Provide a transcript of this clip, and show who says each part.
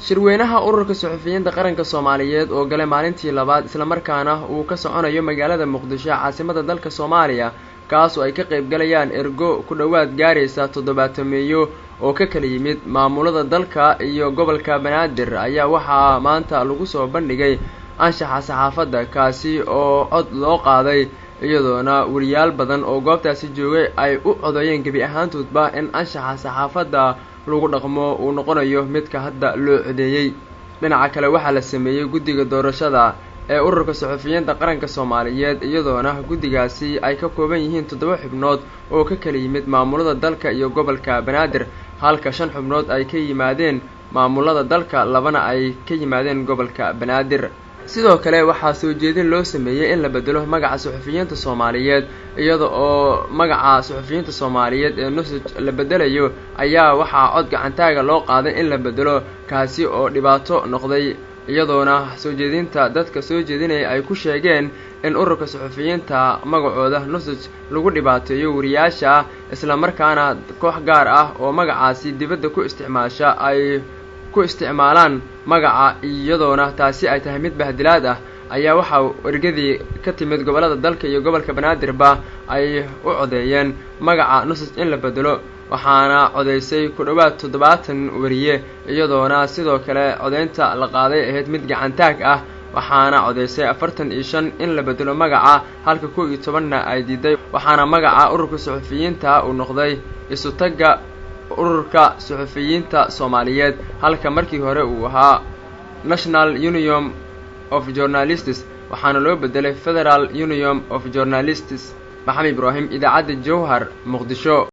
Speaker 1: shirweynaha ururka suxufiyiinta qaranka Soomaaliyeed oo galay maalintii labaad isla markaana uu ka soconayo magaalada Muqdisho caasimada dalka Soomaaliya kaas oo ay ka qayb galayaan ergo ku dhawaad gaaraysa 70 meeyo oo ka kala yimid maamulada dalka iyo gobolka Banaadir ayaa waxaa maanta lagu soo bandhigay anshaxa saxaafadda kaasi oo cod loo qaaday iyadoona wariyaal badan oo goobtaasi joogay ay u codayeen gabi ahaantoodba in anshaxa saxaafadda lagu dhaqmo uu noqonayo midka hadda loo codeeyay dhinaca kale waxaa la sameeyay guddiga doorashada ee ururka suxufiyiinta qaranka Soomaaliyeed iyadoona guddigaasi ay ka kooban yihiin 7 xubnood oo ka kala yimid maamulada dalka iyo gobolka Banaadir halka 5 xubnood ay ka yimaadeen maamulada dalka labana ay ka yimaadeen gobolka Banaadir sidoo kale waxaa soo jeedin loo sameeyay in la bedelo magaca suxufiyiinta Soomaaliyeed iyada oo magaca suxufiyiinta Soomaaliyeed ee nusaj la bedelayo ayaa waxaa cod gacantaaga loo qaaday in la bedelo kaasi oo dhibaato noqday iyadoona soo jeedinta dadka soo jeedinay ay ku sheegeen in ururka suxufiyiinta magacooda nusaj lagu dhibaateeyo wariyaasha isla markaana koox gaar ah oo magacaasi dibadda ku isticmaasha ay ku isticmaalaan magaca iyadoona taasi ay tahay mid bahdilaad ah ayaa waxa wargadii ka timid gobolada dalka iyo gobolka Banaadirba ay u codeeyeen magaca nusaj in la bedelo waxaana codeysay ku dhawaad 70 wariye iyadoona sidoo kale codeynta la qaaday ahayd mid gacantaag ah waxaana codeysay 45 in la bedelo magaca halka 11 ay diiday waxaana magaca ururka suxufiyiinta uu noqday isu taga ururka suxufiyiinta Soomaaliyeed halka markii hore uu ahaa National Union of Journalists waxaana loo bedelay Federal Union of Journalists Maxamed Ibrahim idaacada Jowhar Muqdisho